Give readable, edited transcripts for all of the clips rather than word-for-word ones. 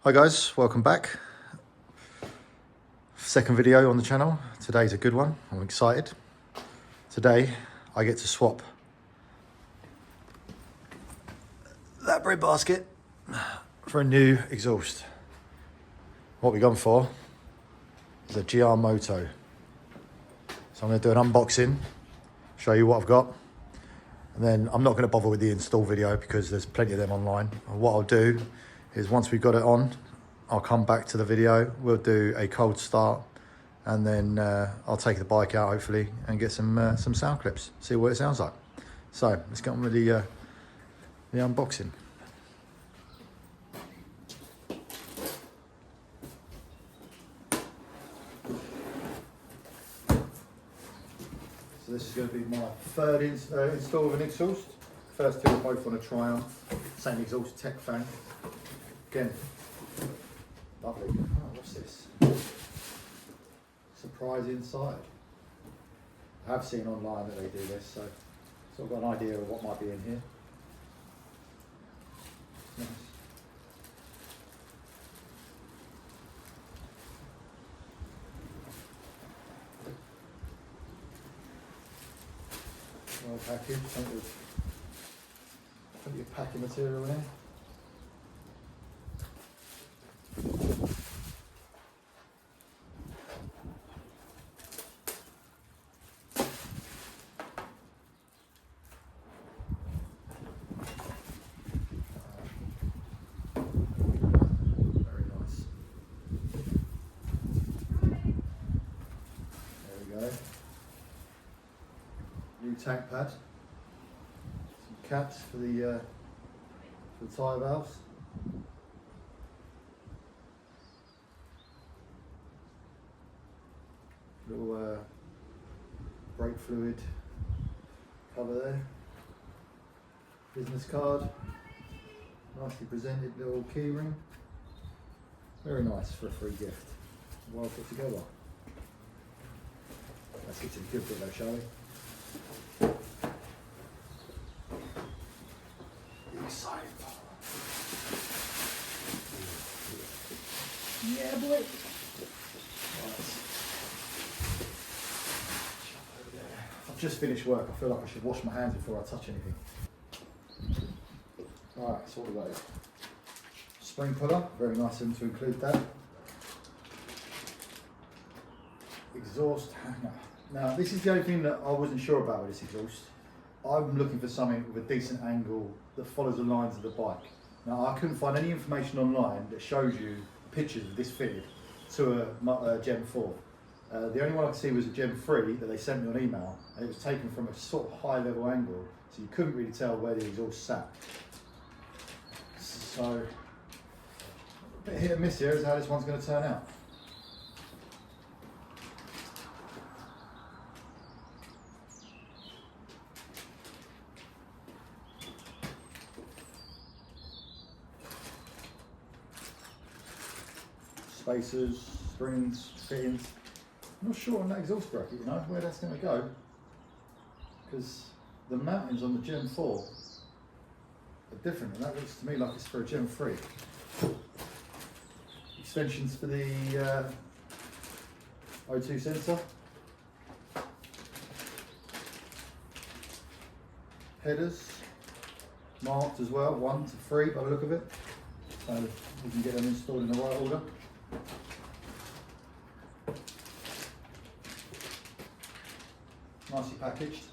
Hi guys, welcome back. Second video on the channel. Today's a good one. I'm excited. Today I get to swap that bread basket for a new exhaust. What we've gone for is a GRMoto. So I'm going to do an unboxing, show you what I've got, and then I'm not going to bother with the install video because there's plenty of them online. And what I'll do is once we've got it on, I'll come back to the video, we'll do a cold start, and then I'll take the bike out hopefully and get some sound clips, see what it sounds like. So let's get on with the unboxing. So this is going to be my third install of an exhaust. First two are both on a Triumph, same exhaust tech fan. Again, lovely. Oh, what's this? Surprise inside. I have seen online that they do this, so I've got an idea of what might be in here. Nice. Well packaged, plenty of packing material in here. New tank pad, some caps for the tyre valves, little brake fluid cover there, business card, nicely presented little key ring, very nice for a free gift, well put together. Let's get to the good bit though, shall we? Exciting. Yeah, boy. Right. I've just finished work. I feel like I should wash my hands before I touch anything. Alright, so what about it? Spring puller, very nice of them to include that. Exhaust hanger. Now, this is the only thing that I wasn't sure about with this exhaust. I'm looking for something with a decent angle that follows the lines of the bike. Now, I couldn't find any information online that shows you pictures of this fitted to a Gen 4. The only one I could see was a Gen 3 that they sent me on email, and it was taken from a sort of high level angle, so you couldn't really tell where the exhaust sat. So, a bit hit and miss here is how this one's going to turn out. Spacers, springs, fittings. I'm not sure on that exhaust bracket, where that's going to go, because the mountings on the Gen 4 are different, and that looks to me like it's for a Gen 3. Extensions for the O2 sensor. Headers marked as well, 1 to 3 by the look of it, so we can get them installed in the right order. Nicely packaged.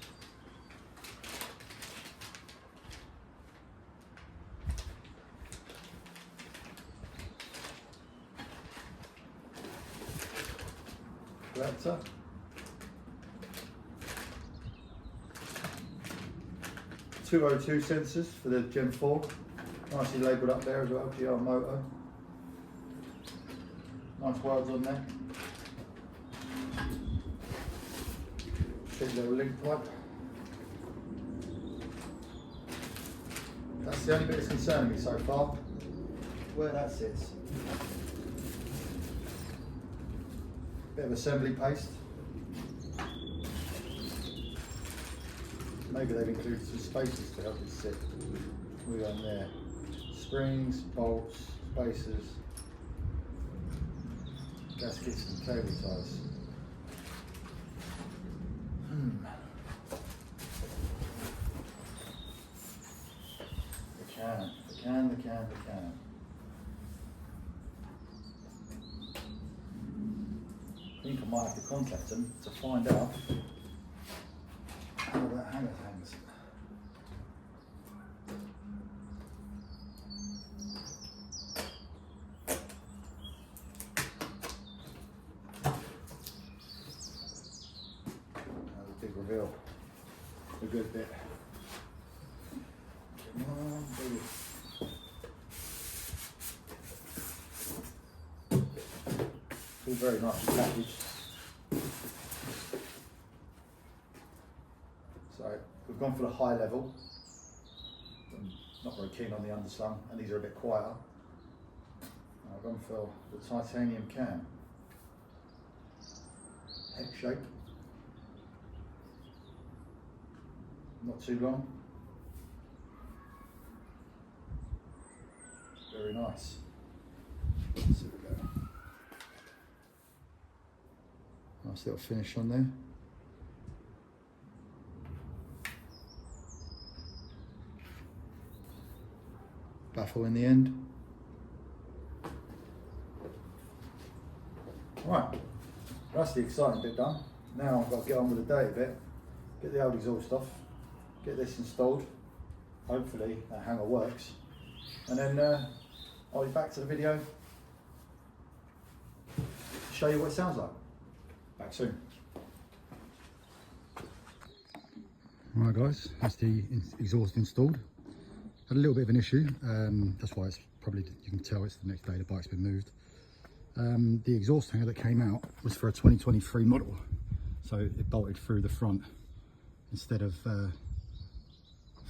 Collector. Two O2 sensors for the Gen 4. Nicely labelled up there as well, GRMoto. Nice words on there. Little link pipe. That's the only bit that's concerning me so far, where that sits. Bit of assembly paste. Maybe they've included some spacers to help it sit. We're on there. Springs, bolts, spacers. gaskets and cable ties. The can. I think I might have to contact them to find out how that hanger hangs. That's a big reveal. A good bit. Come on, baby. All very nicely packaged. So we've gone for the high level. I'm not very keen on the underslung, and these are a bit quieter. I've gone for the titanium cam. Hex shape. Not too long. Very nice. Let's see what we go. Nice little finish on there. Baffle in the end. Right, that's the exciting bit done. Now I've got to get on with the day a bit, get the old exhaust off, get this installed. Hopefully that hanger works, and then I'll be back to the video to show you what it sounds like. Back soon. Alright guys, that's the exhaust installed. Had a little bit of an issue, that's why it's probably, you can tell it's the next day the bike's been moved. The exhaust hanger that came out was for a 2023 model, so it bolted through the front instead of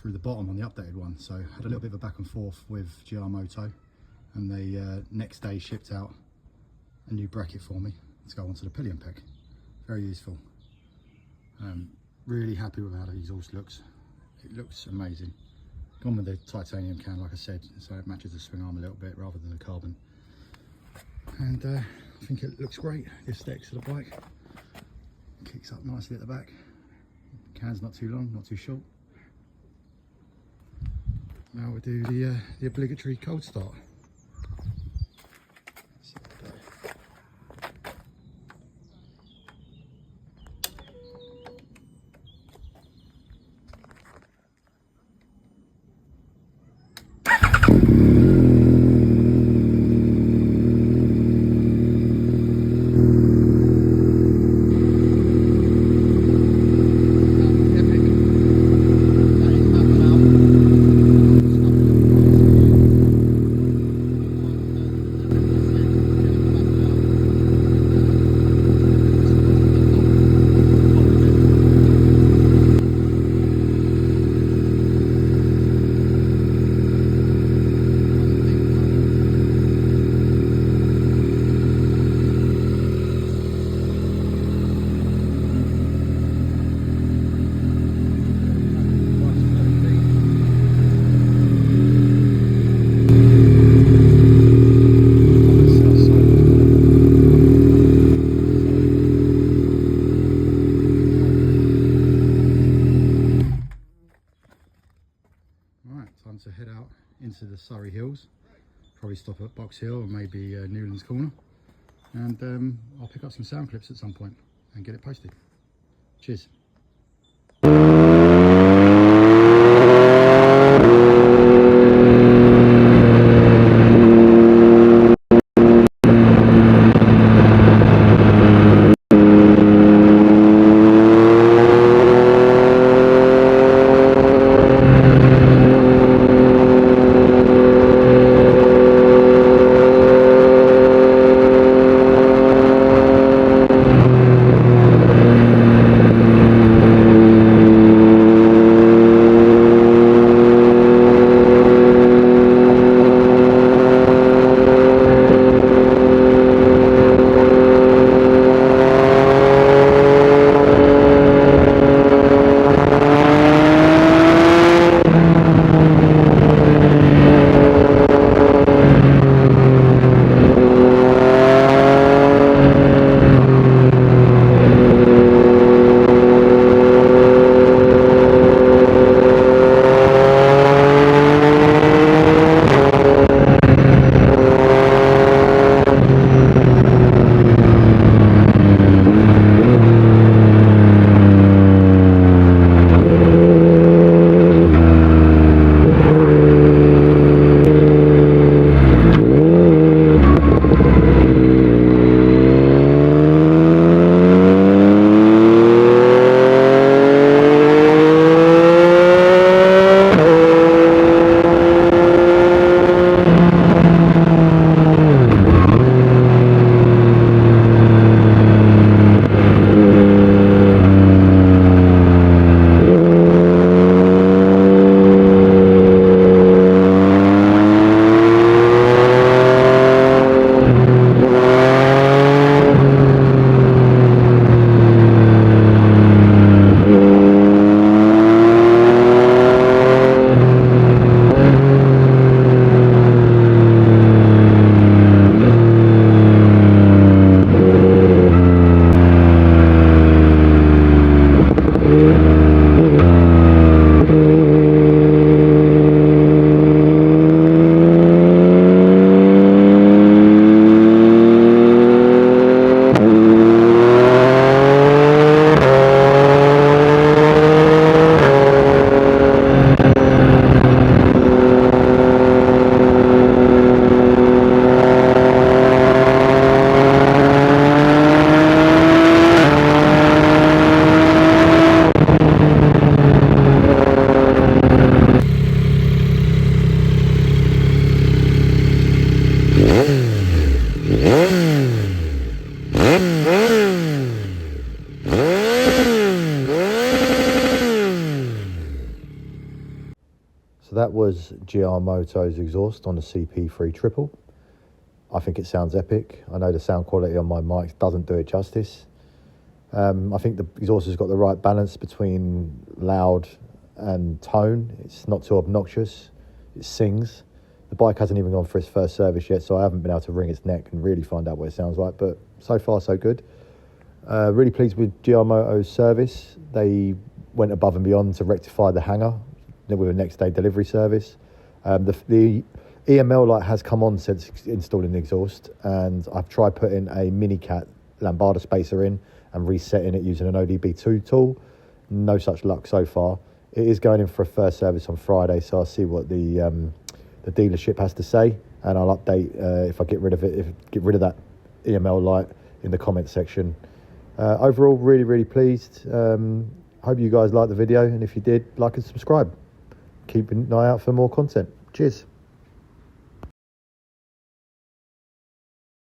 through the bottom on the updated one. So I had a little bit of a back and forth with GRMoto, and they next day shipped out a new bracket for me to go onto the pillion peg. Very useful. Really happy with how the exhaust looks. It looks amazing. Gone with the titanium can, like I said, so it matches the swing arm a little bit rather than the carbon. And I think it looks great. It sticks to the bike. Kicks up nicely at the back. Can's not too long, not too short. Now we'll do the obligatory cold start. Time to head out into the Surrey Hills, probably stop at Box Hill or maybe Newlands Corner, and I'll pick up some sound clips at some point and get it posted. Cheers. So that was GRMoto's exhaust on the CP3 Triple. I think it sounds epic. I know the sound quality on my mic doesn't do it justice. I think the exhaust has got the right balance between loud and tone. It's not too obnoxious. It sings. The bike hasn't even gone for its first service yet, so I haven't been able to wring its neck and really find out what it sounds like, but so far so good. Really pleased with GRMoto's service. They went above and beyond to rectify the hanger with a next day delivery service. The EML light has come on since installing the exhaust, and I've tried putting a mini cat lambada spacer in and resetting it using an ODB2 tool. No such luck so far. It is going in for a first service on Friday, so I'll see what the dealership has to say, and I'll update if I get rid of that EML light in the comment section. Overall, really pleased. Hope you guys liked the video, and if you did, like and subscribe. Keep an eye out for more content. Cheers.